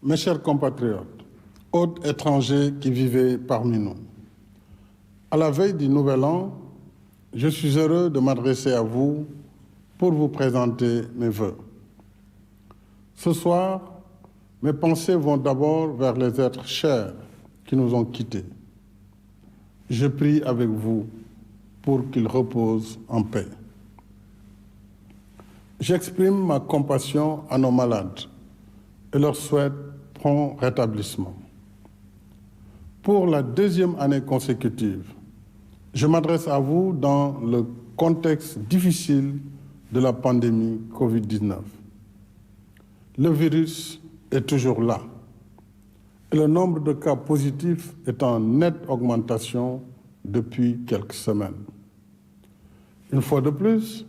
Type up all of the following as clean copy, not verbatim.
Mes chers compatriotes, hôtes étrangers qui vivez parmi nous, à la veille du Nouvel An, je suis heureux de m'adresser à vous pour vous présenter mes vœux. Ce soir, mes pensées vont d'abord vers les êtres chers qui nous ont quittés. Je prie avec vous pour qu'ils reposent en paix. J'exprime ma compassion à nos malades et leur souhaite prompt rétablissement. Pour la deuxième année consécutive, je m'adresse à vous dans le contexte difficile de la pandémie Covid-19. Le virus est toujours là et le nombre de cas positifs est en nette augmentation depuis quelques semaines. Une fois de plus,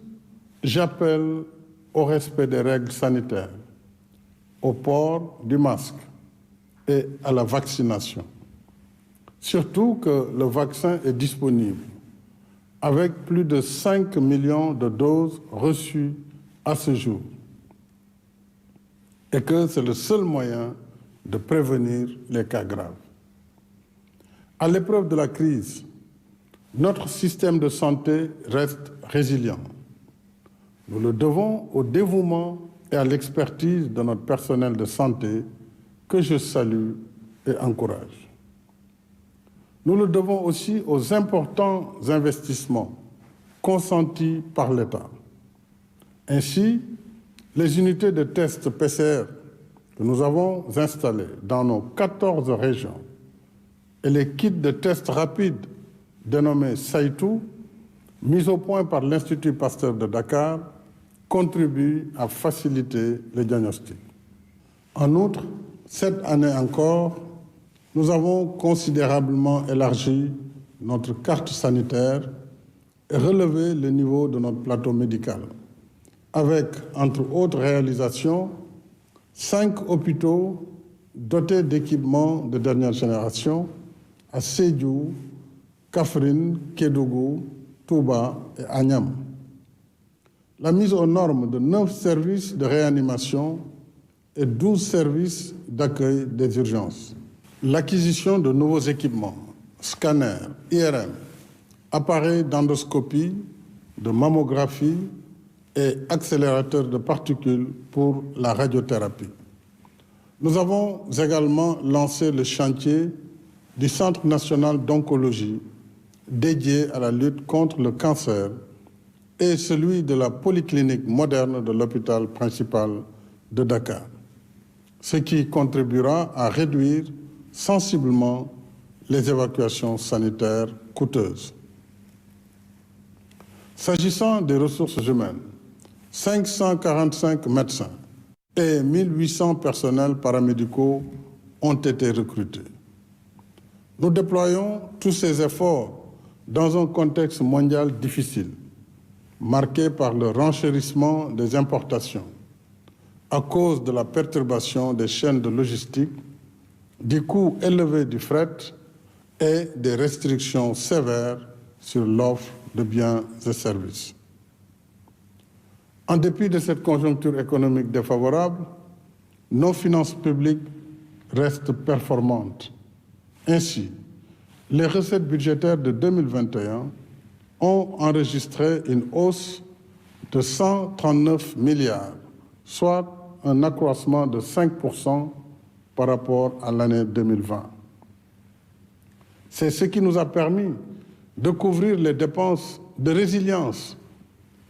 j'appelle au respect des règles sanitaires, au port du masque et à la vaccination. Surtout que le vaccin est disponible, avec plus de 5 millions de doses reçues à ce jour, et que c'est le seul moyen de prévenir les cas graves. À l'épreuve de la crise, notre système de santé reste résilient. Nous le devons au dévouement et à l'expertise de notre personnel de santé que je salue et encourage. Nous le devons aussi aux importants investissements consentis par l'État. Ainsi, les unités de tests PCR que nous avons installées dans nos 14 régions et les kits de tests rapides dénommés Saitou, mis au point par l'Institut Pasteur de Dakar, contribuent à faciliter les diagnostics. En outre, cette année encore, nous avons considérablement élargi notre carte sanitaire et relevé le niveau de notre plateau médical, avec, entre autres réalisations, 5 hôpitaux dotés d'équipements de dernière génération à Sédhiou, Kaffrine, Kédougou, Touba et Agnam. La mise aux normes de 9 services de réanimation et 12 services d'accueil des urgences. L'acquisition de nouveaux équipements, scanners, IRM, appareils d'endoscopie, de mammographie et accélérateurs de particules pour la radiothérapie. Nous avons également lancé le chantier du Centre national d'oncologie dédié à la lutte contre le cancer et celui de la polyclinique moderne de l'hôpital principal de Dakar, ce qui contribuera à réduire sensiblement les évacuations sanitaires coûteuses. S'agissant des ressources humaines, 545 médecins et 1800 personnels paramédicaux ont été recrutés. Nous déployons tous ces efforts dans un contexte mondial difficile, marqué par le renchérissement des importations à cause de la perturbation des chaînes de logistique, du coût élevé du fret et des restrictions sévères sur l'offre de biens et services. En dépit de cette conjoncture économique défavorable, nos finances publiques restent performantes. Ainsi, les recettes budgétaires de 2021 ont enregistré une hausse de 139 milliards, soit un accroissement de 5% par rapport à l'année 2020. C'est ce qui nous a permis de couvrir les dépenses de résilience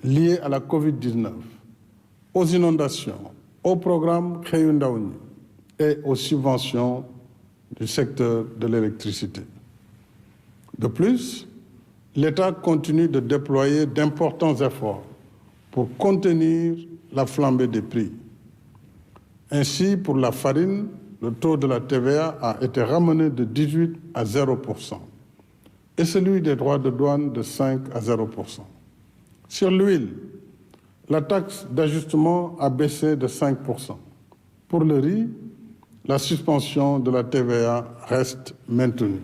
liées à la Covid-19, aux inondations, au programme Xëyu Ndaw ñi et aux subventions du secteur de l'électricité. De plus, l'État continue de déployer d'importants efforts pour contenir la flambée des prix. Ainsi, pour la farine, le taux de la TVA a été ramené de 18 à 0% et celui des droits de douane de 5 à 0%. Sur l'huile, la taxe d'ajustement a baissé de 5%. Pour le riz, la suspension de la TVA reste maintenue.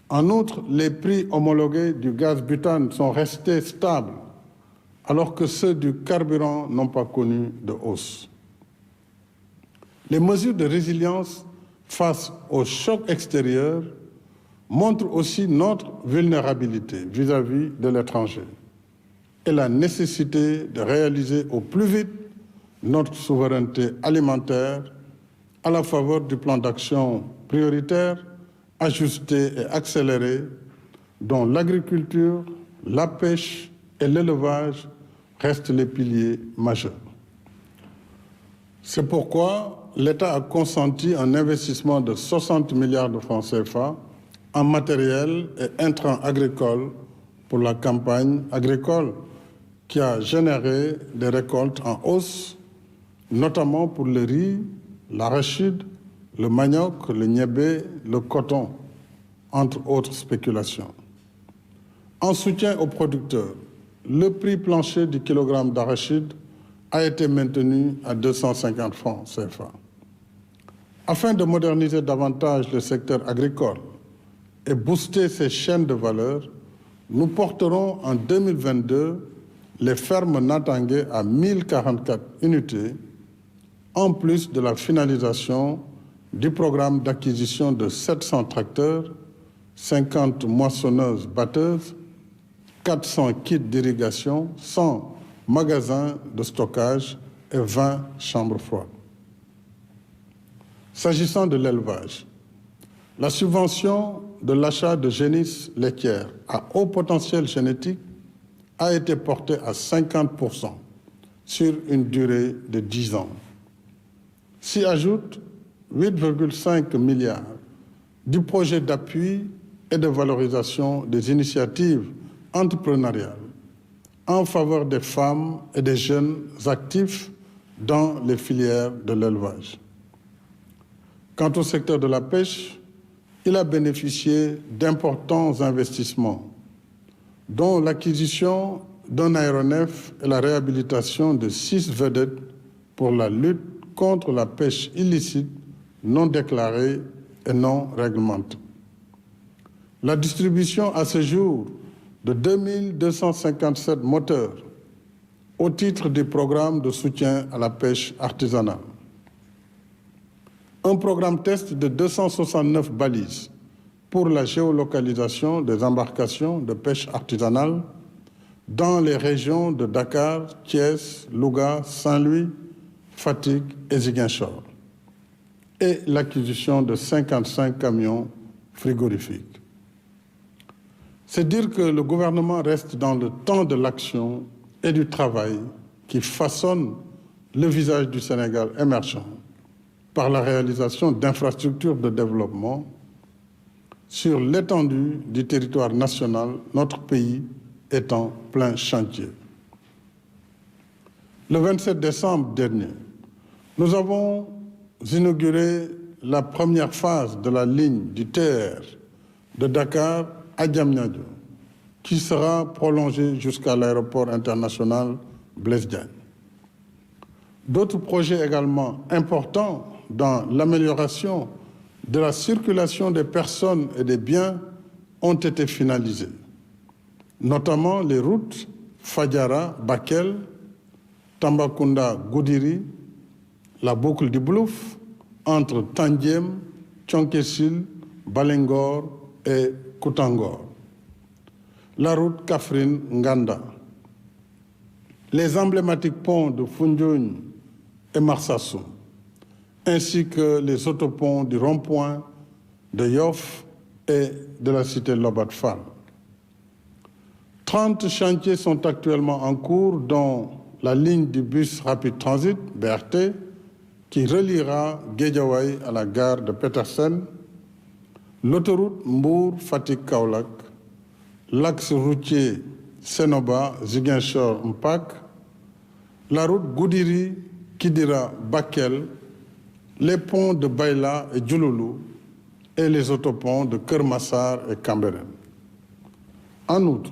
En outre, les prix homologués du gaz butane sont restés stables, alors que ceux du carburant n'ont pas connu de hausse. Les mesures de résilience face aux chocs extérieurs montrent aussi notre vulnérabilité vis-à-vis de l'étranger et la nécessité de réaliser au plus vite notre souveraineté alimentaire à la faveur du plan d'action prioritaire, ajusté et accéléré, dont l'agriculture, la pêche et l'élevage restent les piliers majeurs. C'est pourquoi l'État a consenti un investissement de 60 milliards de francs CFA en matériel et intrants agricoles pour la campagne agricole qui a généré des récoltes en hausse, notamment pour le riz, l'arachide, le manioc, le niébé, le coton, entre autres spéculations. En soutien aux producteurs, le prix plancher du kilogramme d'arachide a été maintenu à 250 francs CFA. Afin de moderniser davantage le secteur agricole et booster ses chaînes de valeur, nous porterons en 2022 les fermes Natangué à 1044 unités, en plus de la finalisation du programme d'acquisition de 700 tracteurs, 50 moissonneuses-batteuses, 400 kits d'irrigation, 100 magasins de stockage et 20 chambres froides. S'agissant de l'élevage, la subvention de l'achat de génisses laitières à haut potentiel génétique a été portée à 50% sur une durée de 10 ans. S'y ajoutent 8,5 milliards du projet d'appui et de valorisation des initiatives entrepreneuriales en faveur des femmes et des jeunes actifs dans les filières de l'élevage. Quant au secteur de la pêche, il a bénéficié d'importants investissements, dont l'acquisition d'un aéronef et la réhabilitation de 6 vedettes pour la lutte contre la pêche illicite, non déclarée et non réglementée. La distribution à ce jour de 2257 moteurs au titre du programme de soutien à la pêche artisanale. Un programme test de 269 balises pour la géolocalisation des embarcations de pêche artisanale dans les régions de Dakar, Thiès, Louga, Saint-Louis, Fatick et Ziguinchor, et l'acquisition de 55 camions frigorifiques. C'est dire que le gouvernement reste dans le temps de l'action et du travail qui façonne le visage du Sénégal émergent par la réalisation d'infrastructures de développement sur l'étendue du territoire national, notre pays est en plein chantier. Le 27 décembre dernier, nous avons inauguré la première phase de la ligne du TER de Dakar à Diamniadio, qui sera prolongée jusqu'à l'aéroport international Blaise Diagne. D'autres projets également importants dans l'amélioration de la circulation des personnes et des biens ont été finalisés, notamment les routes Fadiara-Bakel, Tambacounda-Goudiri, la boucle du Blouf entre Tandiem, Thionck-Essyl, Balengor et Koutangor, la route Kaffrine-Nganda, les emblématiques ponts de Foundiougne et Marsassoum, ainsi que les autoponts du rond-point de Yoff et de la cité Lobat Fall. 30 chantiers sont actuellement en cours, dont la ligne du bus rapide transit, BRT, qui reliera Guédiawaye à la gare de Petersen, l'autoroute Mbour-Fatick-Kaolack, l'axe routier Sénoba-Ziguinchor-Mpac, la route Goudiri-Kidira-Bakel, les ponts de Baïla et Djouloulou et les autoponts de Kermassar et Cambérène. En outre,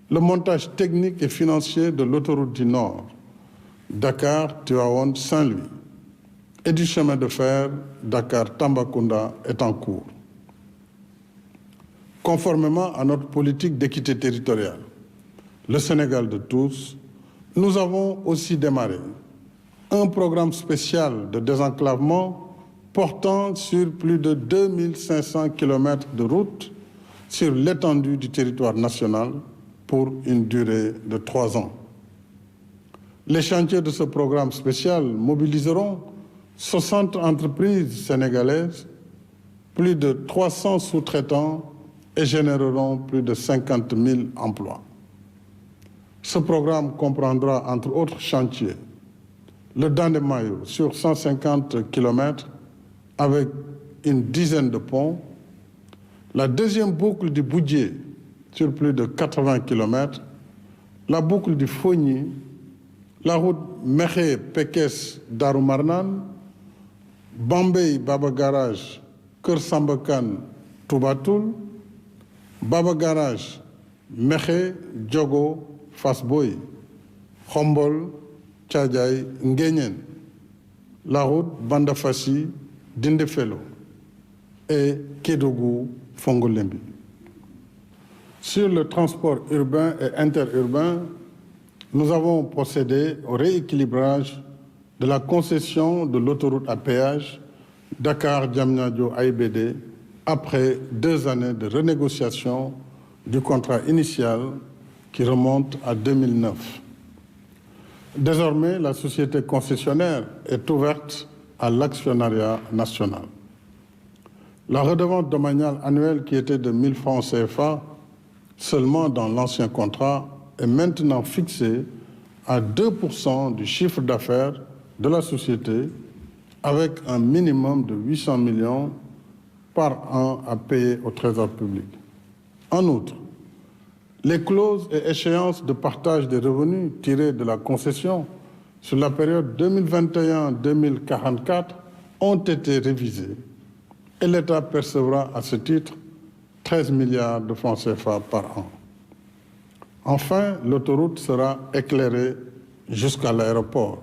le montage technique et financier de l'autoroute du Nord, Dakar-Tivaouane-Saint-Louis, et du chemin de fer Dakar-Tambacounda est en cours. Conformément à notre politique d'équité territoriale, le Sénégal de tous, nous avons aussi démarré un programme spécial de désenclavement portant sur plus de 2500 km de routes sur l'étendue du territoire national pour une durée de 3 ans. Les chantiers de ce programme spécial mobiliseront 60 entreprises sénégalaises, plus de 300 sous-traitants et généreront plus de 50 000 emplois. Ce programme comprendra, entre autres chantiers, le Dandemayo sur 150 km avec une dizaine de ponts, la deuxième boucle du Boudjé sur plus de 80 km, la boucle du Fogny, la route Mekhe-Pekes-Darumarnan, Bambey-Baba Garage, Kër Sambakan, Toubatoul, Baba Garage, Mekhe, Diogo, Fass-Boye, Khombol, Tchadjaï, Nguéniène, la route Bandafassi, Dindefelo et Kédougou, Fongolembi. Sur le transport urbain et interurbain, nous avons procédé au rééquilibrage de la concession de l'autoroute à péage Dakar-Diamniadio-AIBD après 2 années de renégociation du contrat initial qui remonte à 2009. Désormais, la société concessionnaire est ouverte à l'actionnariat national. La redevance domaniale annuelle qui était de 1 000 francs CFA seulement dans l'ancien contrat est maintenant fixée à 2% du chiffre d'affaires de la société avec un minimum de 800 millions par an à payer au Trésor public. En outre, les clauses et échéances de partage des revenus tirés de la concession sur la période 2021-2044 ont été révisées et l'État percevra à ce titre 13 milliards de francs CFA par an. Enfin, l'autoroute sera éclairée jusqu'à l'aéroport.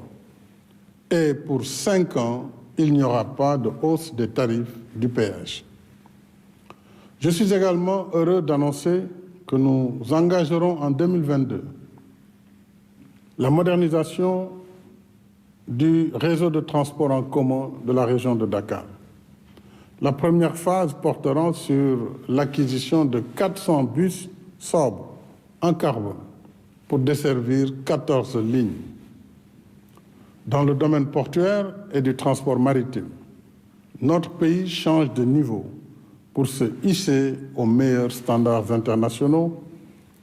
Et pour 5 ans, il n'y aura pas de hausse des tarifs du péage. Je suis également heureux d'annoncer que nous engagerons en 2022 la modernisation du réseau de transport en commun de la région de Dakar. La première phase portera sur l'acquisition de 400 bus sobres en carbone pour desservir 14 lignes. Dans le domaine portuaire et du transport maritime, notre pays change de niveau pour se hisser aux meilleurs standards internationaux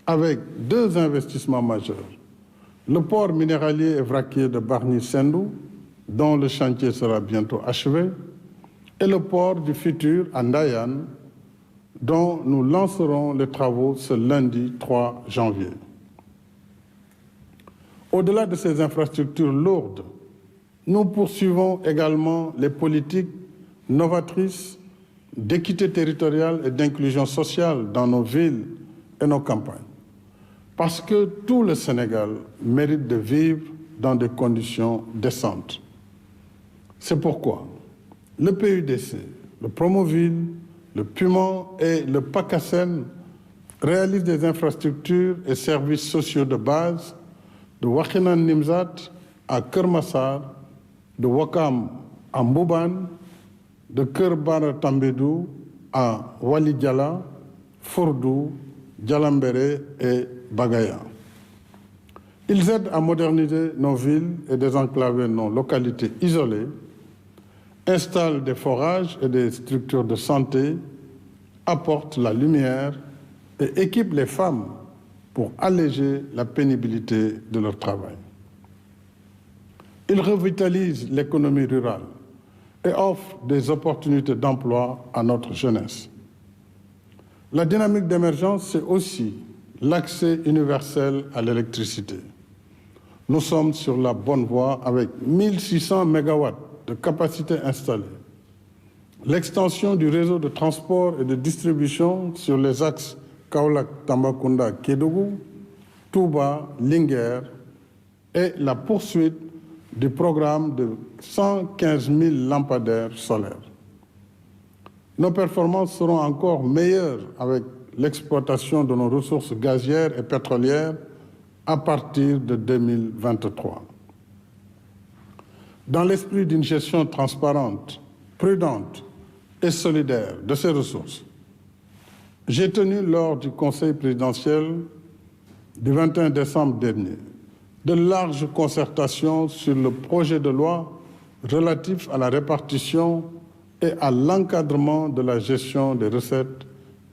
avec 2 investissements majeurs. Le port minéralier et vraquier de Bargny-Sendou, dont le chantier sera bientôt achevé, et le port du futur à Ndayane, dont nous lancerons les travaux ce lundi 3 janvier. Au-delà de ces infrastructures lourdes, nous poursuivons également les politiques novatrices d'équité territoriale et d'inclusion sociale dans nos villes et nos campagnes. Parce que tout le Sénégal mérite de vivre dans des conditions décentes. C'est pourquoi le PUDC, le Promoville, le Puman et le PACASEN réalisent des infrastructures et services sociaux de base de Wakhinane Nimzat à Keur Massar, de Ouakam à Mbouban, de Keur Bara Tambédou à Wali Diala, Fordou, Djalambéré et Bagaya. Ils aident à moderniser nos villes et désenclaver nos localités isolées, installent des forages et des structures de santé, apportent la lumière et équipent les femmes pour alléger la pénibilité de leur travail. Ils revitalisent l'économie rurale et offrent des opportunités d'emploi à notre jeunesse. La dynamique d'émergence, c'est aussi l'accès universel à l'électricité. Nous sommes sur la bonne voie avec 1600 MW de capacité installée. L'extension du réseau de transport et de distribution sur les axes Kaolack-Tambacounda-Kédougou, Touba, Linguère et la poursuite du programme de 115 000 lampadaires solaires. Nos performances seront encore meilleures avec l'exploitation de nos ressources gazières et pétrolières à partir de 2023. Dans l'esprit d'une gestion transparente, prudente et solidaire de ces ressources, j'ai tenu lors du Conseil présidentiel du 21 décembre dernier de larges concertations sur le projet de loi relatif à la répartition et à l'encadrement de la gestion des recettes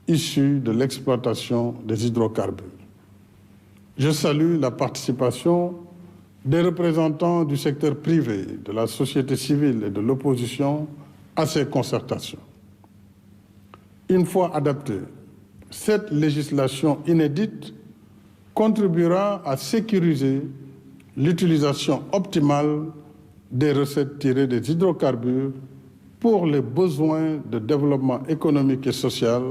issues de l'exploitation des hydrocarbures. Je salue la participation des représentants du secteur privé, de la société civile et de l'opposition à ces concertations. Une fois adaptée, cette législation inédite contribuera à sécuriser l'utilisation optimale des recettes tirées des hydrocarbures pour les besoins de développement économique et social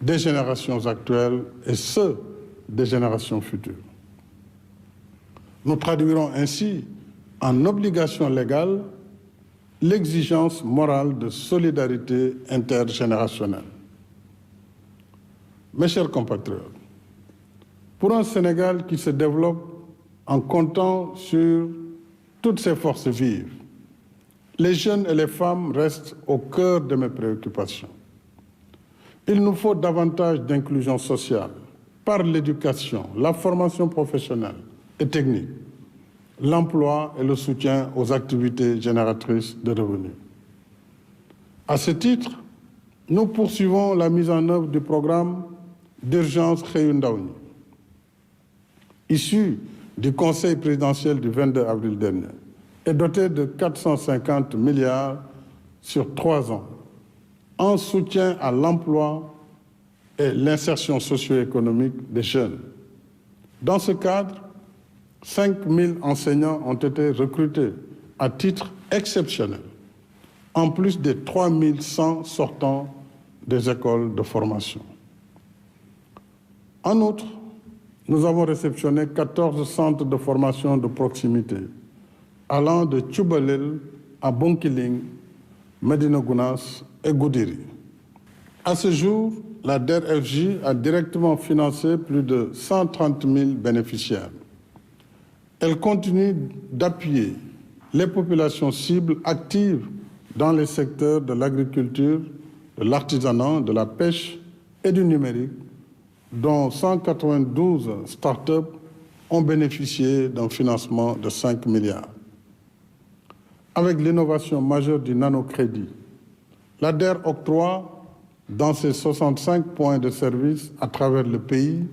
des générations actuelles et ceux des générations futures. Nous traduirons ainsi en obligation légale l'exigence morale de solidarité intergénérationnelle. Mes chers compatriotes, pour un Sénégal qui se développe en comptant sur toutes ses forces vives, les jeunes et les femmes restent au cœur de mes préoccupations. Il nous faut davantage d'inclusion sociale par l'éducation, la formation professionnelle et technique, l'emploi et le soutien aux activités génératrices de revenus. À ce titre, nous poursuivons la mise en œuvre du programme d'urgence Xëyu Ndaw ñi, issu du Conseil présidentiel du 22 avril dernier, est doté de 450 milliards sur 3 ans en soutien à l'emploi et l'insertion socio-économique des jeunes. Dans ce cadre, 5 000 enseignants ont été recrutés à titre exceptionnel, en plus des 3 100 sortants des écoles de formation. En outre, nous avons réceptionné 14 centres de formation de proximité, allant de Tchoubalel à Bonkiling, Médina Gounass et Goudiri. À ce jour, la DER/FJ a directement financé plus de 130 000 bénéficiaires. Elle continue d'appuyer les populations cibles actives dans les secteurs de l'agriculture, de l'artisanat, de la pêche et du numérique, dont 192 start-up ont bénéficié d'un financement de 5 milliards. Avec l'innovation majeure du nanocrédit, la DER octroie dans ses 65 points de service à travers le pays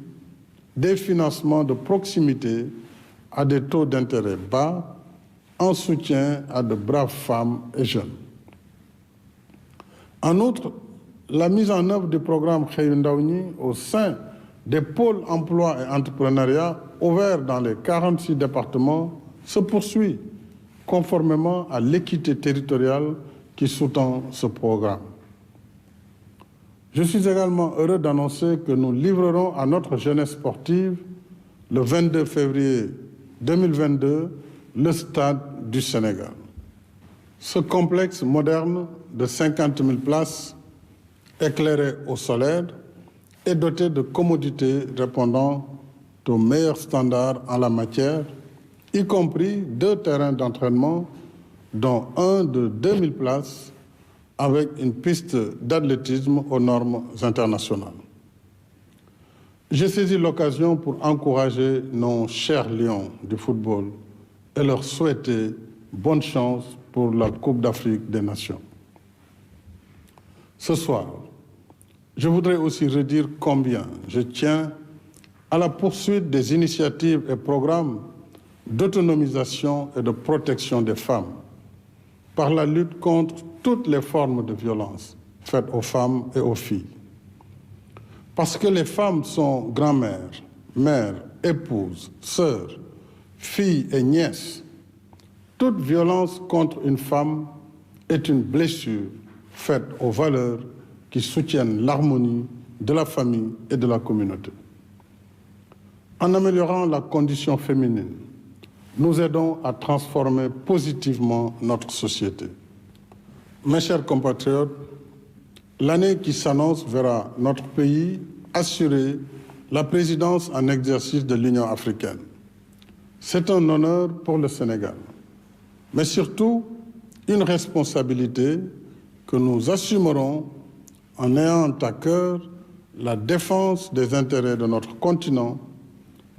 des financements de proximité à des taux d'intérêt bas en soutien à de braves femmes et jeunes. En outre, la mise en œuvre du programme Xëyu Ndaw ñi au sein des pôles emploi et entrepreneuriat ouverts dans les 46 départements se poursuit conformément à l'équité territoriale qui sous-tend ce programme. Je suis également heureux d'annoncer que nous livrerons à notre jeunesse sportive le 22 février 2022 le Stade du Sénégal. Ce complexe moderne de 50 000 places, éclairé au solaire, est doté de commodités répondant aux meilleurs standards en la matière, y compris 2 terrains d'entraînement, dont un de 2000 places, avec une piste d'athlétisme aux normes internationales. J'ai saisi l'occasion pour encourager nos chers lions du football et leur souhaiter bonne chance pour la Coupe d'Afrique des Nations. Ce soir, je voudrais aussi redire combien je tiens à la poursuite des initiatives et programmes d'autonomisation et de protection des femmes par la lutte contre toutes les formes de violence faites aux femmes et aux filles. Parce que les femmes sont grand-mères, mères, épouses, sœurs, filles et nièces, toute violence contre une femme est une blessure faite aux valeurs qui soutiennent l'harmonie de la famille et de la communauté. En améliorant la condition féminine, nous aidons à transformer positivement notre société. Mes chers compatriotes, l'année qui s'annonce verra notre pays assurer la présidence en exercice de l'Union africaine. C'est un honneur pour le Sénégal. mais surtout une responsabilité que nous assumerons en ayant à cœur la défense des intérêts de notre continent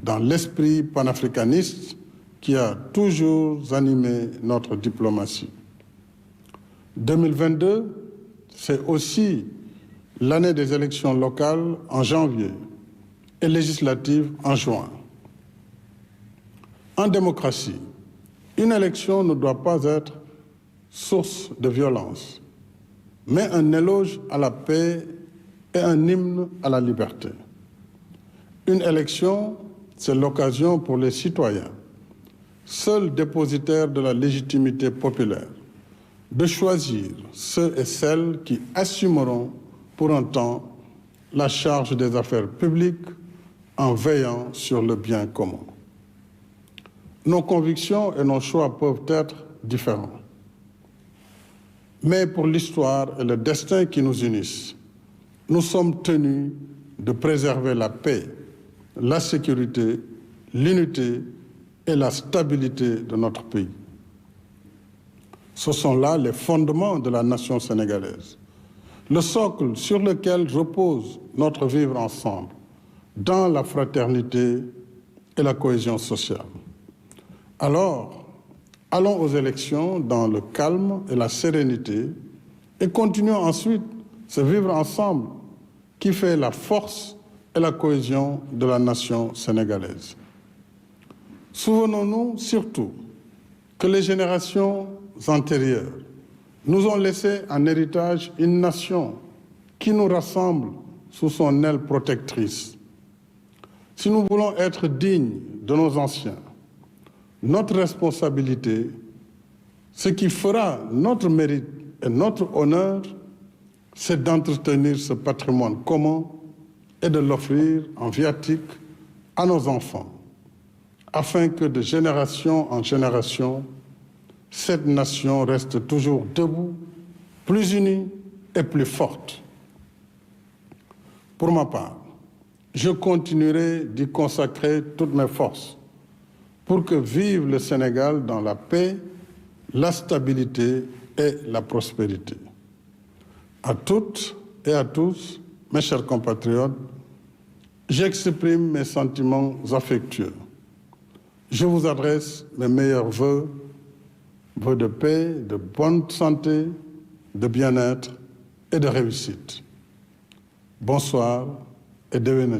dans l'esprit panafricaniste qui a toujours animé notre diplomatie. 2022, c'est aussi l'année des élections locales en janvier et législatives en juin. En démocratie, une élection ne doit pas être source de violence, mais un éloge à la paix et un hymne à la liberté. Une élection, c'est l'occasion pour les citoyens, seuls dépositaires de la légitimité populaire, de choisir ceux et celles qui assumeront pour un temps la charge des affaires publiques en veillant sur le bien commun. Nos convictions et nos choix peuvent être différents. Mais pour l'histoire et le destin qui nous unissent, nous sommes tenus de préserver la paix, la sécurité, l'unité et la stabilité de notre pays. Ce sont là les fondements de la nation sénégalaise, le socle sur lequel repose notre vivre ensemble, dans la fraternité et la cohésion sociale. Alors, allons aux élections dans le calme et la sérénité et continuons ensuite ce vivre ensemble qui fait la force et la cohésion de la nation sénégalaise. Souvenons-nous surtout que les générations antérieures nous ont laissé en héritage une nation qui nous rassemble sous son aile protectrice. Si nous voulons être dignes de nos anciens, notre responsabilité, ce qui fera notre mérite et notre honneur, c'est d'entretenir ce patrimoine commun et de l'offrir en viatique à nos enfants, afin que de génération en génération, cette nation reste toujours debout, plus unie et plus forte. Pour ma part, je continuerai d'y consacrer toutes mes forces pour que vive le Sénégal dans la paix, la stabilité et la prospérité. À toutes et à tous, mes chers compatriotes, j'exprime mes sentiments affectueux. Je vous adresse mes meilleurs vœux de paix, de bonne santé, de bien-être et de réussite. Bonsoir et devenez.